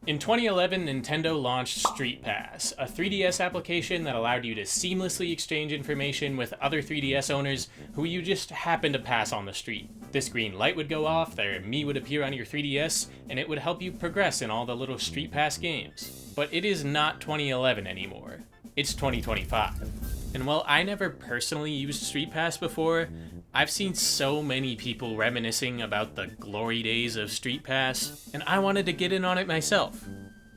In 2011, Nintendo launched StreetPass, a 3DS application that allowed you to seamlessly exchange information with other 3DS owners who you just happened to pass on the street. This green light would go off, their Mii would appear on your 3DS, and it would help you progress in all the little StreetPass games. But it is not 2011 anymore. It's 2025. And while I never personally used StreetPass before, I've seen so many people reminiscing about the glory days of StreetPass, and I wanted to get in on it myself.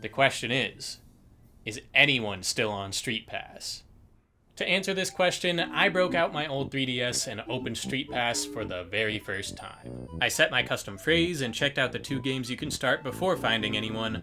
The question is anyone still on StreetPass? To answer this question, I broke out my old 3DS and opened StreetPass for the very first time. I set my custom phrase and checked out the 2 games you can start before finding anyone,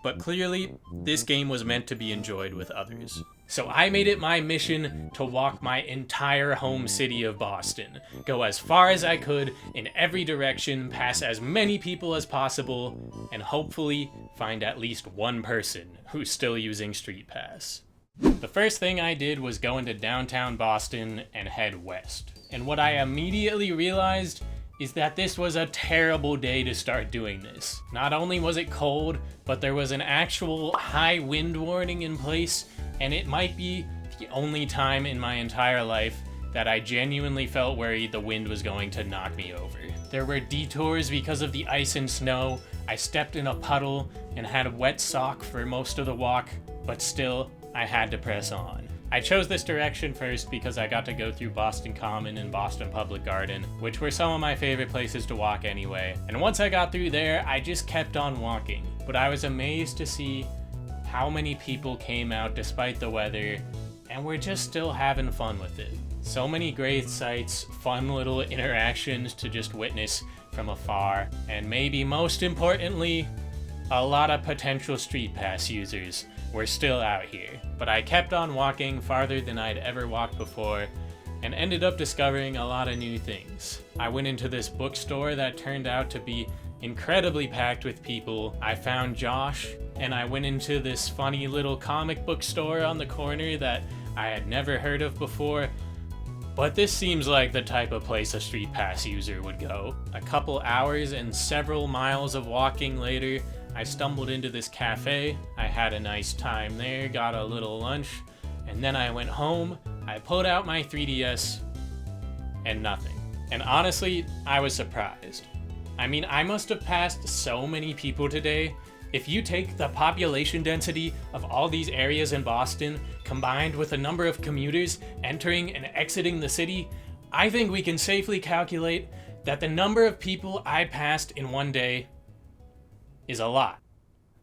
but clearly, this game was meant to be enjoyed with others. So I made it my mission to walk my entire home city of Boston, go as far as I could in every direction, pass as many people as possible, and hopefully find at least one person who's still using StreetPass. The first thing I did was go into downtown Boston and head west. And what I immediately realized is that this was a terrible day to start doing this. Not only was it cold, but there was an actual high wind warning in place, and it might be the only time in my entire life that I genuinely felt worried the wind was going to knock me over. There were detours because of the ice and snow. I stepped in a puddle and had a wet sock for most of the walk, but still, I had to press on. I chose this direction first because I got to go through Boston Common and Boston Public Garden, which were some of my favorite places to walk anyway. And once I got through there, I just kept on walking. But I was amazed to see how many people came out despite the weather, and were just still having fun with it. So many great sights, fun little interactions to just witness from afar, and maybe most importantly, a lot of potential StreetPass users were still out here. But I kept on walking farther than I'd ever walked before, and ended up discovering a lot of new things. I went into this bookstore that turned out to be incredibly packed with people. I found Josh, and I went into this funny little comic book store on the corner that I had never heard of before. But this seems like the type of place a StreetPass user would go. A couple hours and several miles of walking later, I stumbled into this cafe. I had a nice time there, got a little lunch, and then I went home. I pulled out my 3DS, and nothing. And honestly, I was surprised. I mean, I must have passed so many people today. If you take the population density of all these areas in Boston, combined with the number of commuters entering and exiting the city, I think we can safely calculate that the number of people I passed in one day is a lot.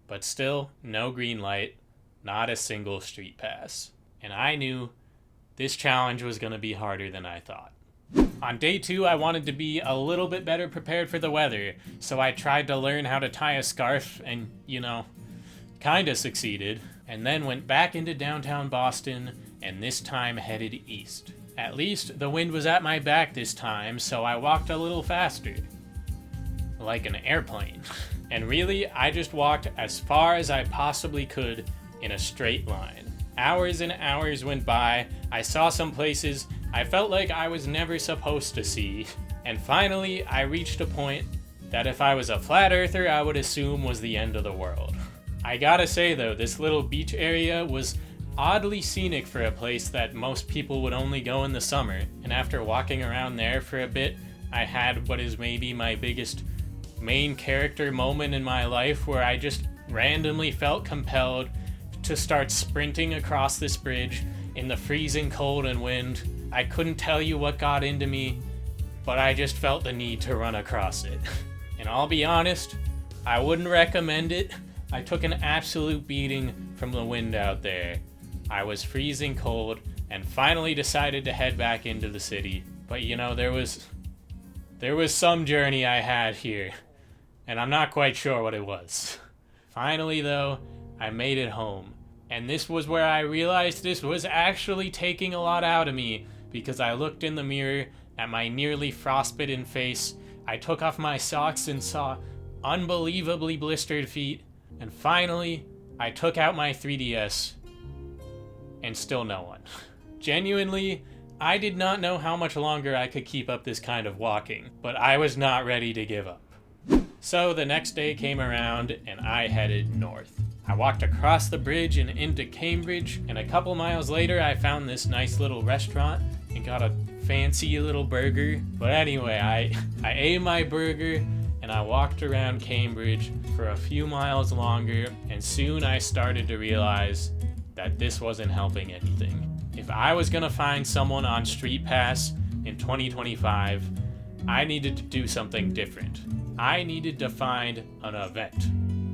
But still, no green light, not a single StreetPass. And I knew this challenge was going to be harder than I thought. On day 2, I wanted to be a little bit better prepared for the weather, so I tried to learn how to tie a scarf and, kinda succeeded, and then went back into downtown Boston, and this time headed east. At least the wind was at my back this time, so I walked a little faster. Like an airplane. And really, I just walked as far as I possibly could in a straight line. Hours and hours went by, I saw some places I felt like I was never supposed to see, and finally I reached a point that if I was a flat earther I would assume was the end of the world. I gotta say though, this little beach area was oddly scenic for a place that most people would only go in the summer, and after walking around there for a bit, I had what is maybe my biggest main character moment in my life where I just randomly felt compelled to start sprinting across this bridge in the freezing cold and wind. I couldn't tell you what got into me, but I just felt the need to run across it. And I'll be honest, I wouldn't recommend it. I took an absolute beating from the wind out there. I was freezing cold and finally decided to head back into the city. But there was some journey I had here, and I'm not quite sure what it was. Finally though, I made it home. And this was where I realized this was actually taking a lot out of me, because I looked in the mirror at my nearly frostbitten face, I took off my socks and saw unbelievably blistered feet, and finally, I took out my 3DS, and still no one. Genuinely, I did not know how much longer I could keep up this kind of walking, but I was not ready to give up. So the next day came around and I headed north. I walked across the bridge and into Cambridge, and a couple miles later I found this nice little restaurant and got a fancy little burger. But anyway, I ate my burger and I walked around Cambridge for a few miles longer, and soon I started to realize that this wasn't helping anything. If I was gonna find someone on StreetPass in 2025, I needed to do something different. I needed to find an event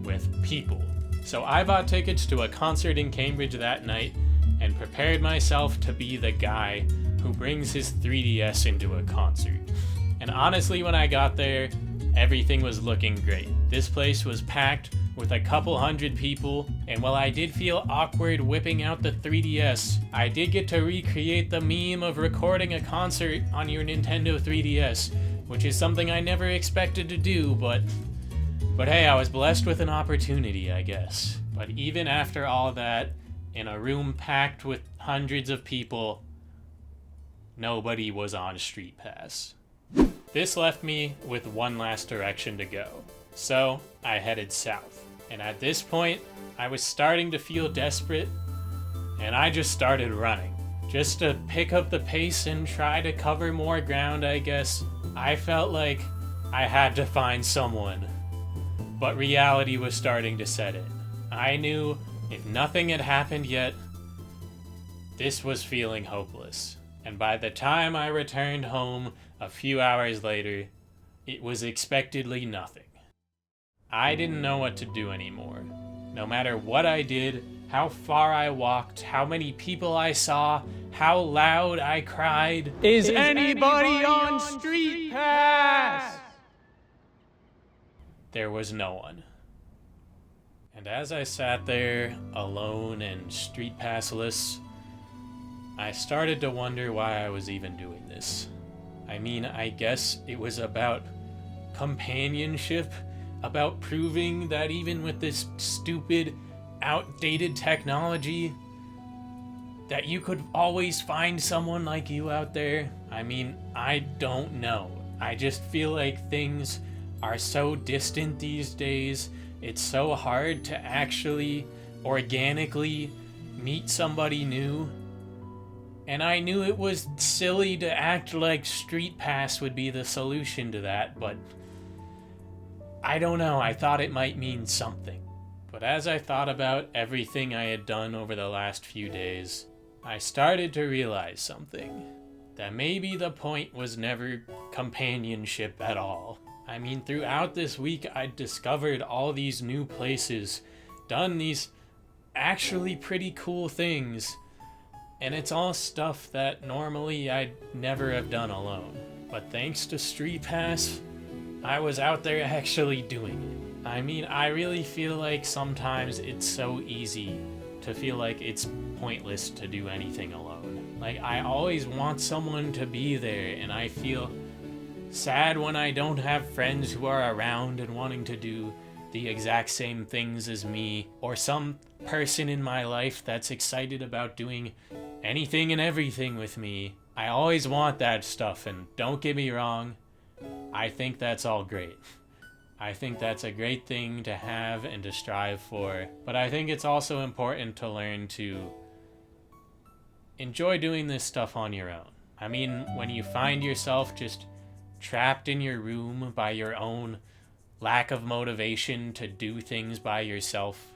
with people. So I bought tickets to a concert in Cambridge that night and prepared myself to be the guy who brings his 3DS into a concert. And honestly, when I got there, everything was looking great. This place was packed with a couple hundred people, and while I did feel awkward whipping out the 3DS, I did get to recreate the meme of recording a concert on your Nintendo 3DS, which is something I never expected to do, but hey, I was blessed with an opportunity, I guess. But even after all that, in a room packed with hundreds of people, nobody was on StreetPass. This left me with one last direction to go. So I headed south. And at this point, I was starting to feel desperate, and I just started running. Just to pick up the pace and try to cover more ground, I guess. I felt like I had to find someone. But reality was starting to set in. I knew if nothing had happened yet, this was feeling hopeless. And by the time I returned home a few hours later, it was expectedly nothing. I didn't know what to do anymore. No matter what I did, how far I walked, how many people I saw, how loud I cried. Is anybody on StreetPass? There was no one. And as I sat there, alone and StreetPassless, I started to wonder why I was even doing this. I mean, I guess it was about companionship, about proving that even with this stupid, outdated technology, that you could always find someone like you out there. I mean, I don't know. I just feel like things are so distant these days. It's so hard to actually organically meet somebody new. And I knew it was silly to act like StreetPass would be the solution to that, but I don't know, I thought it might mean something. But as I thought about everything I had done over the last few days, I started to realize something. That maybe the point was never companionship at all. I mean, throughout this week, I'd discovered all these new places, done these actually pretty cool things, and it's all stuff that normally I'd never have done alone. But thanks to StreetPass, I was out there actually doing it. I mean, I really feel like sometimes it's so easy to feel like it's pointless to do anything alone. Like, I always want someone to be there, and I feel sad when I don't have friends who are around and wanting to do the exact same things as me, or some person in my life that's excited about doing anything and everything with me. I always want that stuff, and don't get me wrong, I think that's all great. I think that's a great thing to have and to strive for, but I think it's also important to learn to enjoy doing this stuff on your own. I mean, when you find yourself just trapped in your room by your own lack of motivation to do things by yourself,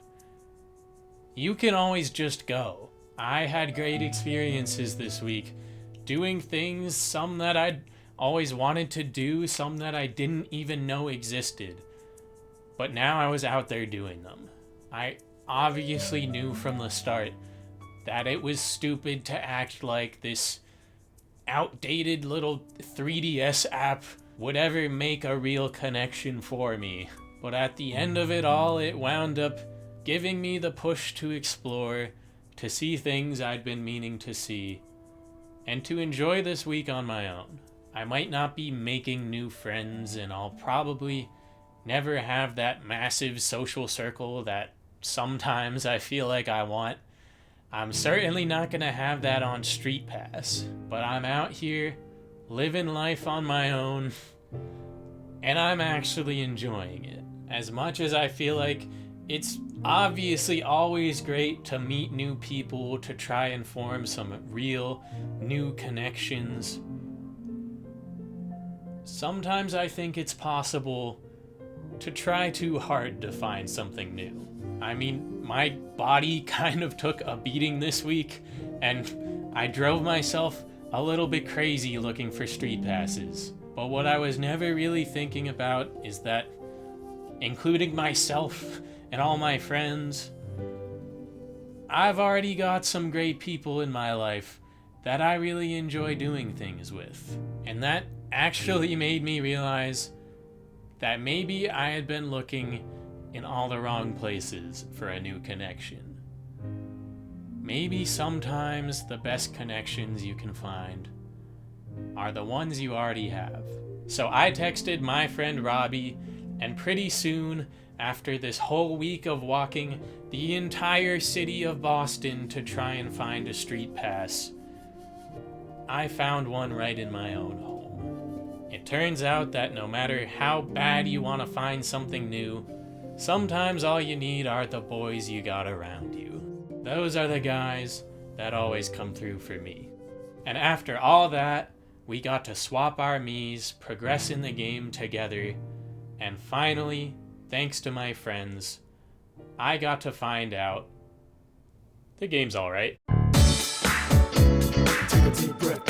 you can always just go. I had great experiences this week doing things, some that I'd always wanted to do, some that I didn't even know existed. But now I was out there doing them. I obviously knew from the start that it was stupid to act like this outdated little 3DS app would ever make a real connection for me. But at the end of it all, it wound up giving me the push to explore, to see things I'd been meaning to see, and to enjoy this week on my own. I might not be making new friends, and I'll probably never have that massive social circle that sometimes I feel like I want. I'm certainly not gonna have that on StreetPass, but I'm out here living life on my own, and I'm actually enjoying it. As much as I feel like it's obviously always great to meet new people, to try and form some real new connections, sometimes I think it's possible to try too hard to find something new. I mean, my body kind of took a beating this week, and I drove myself a little bit crazy looking for street passes. But what I was never really thinking about is that, including myself and all my friends, I've already got some great people in my life that I really enjoy doing things with. And that actually made me realize that maybe I had been looking in all the wrong places for a new connection. Maybe sometimes the best connections you can find are the ones you already have. So I texted my friend Robbie, and pretty soon, after this whole week of walking the entire city of Boston to try and find a street pass, I found one right in my own home. It turns out that no matter how bad you want to find something new, sometimes all you need are the boys you got around you. Those are the guys that always come through for me. And after all that, we got to swap our Miis, progress in the game together, and finally, thanks to my friends, I got to find out the game's alright. Take a deep breath,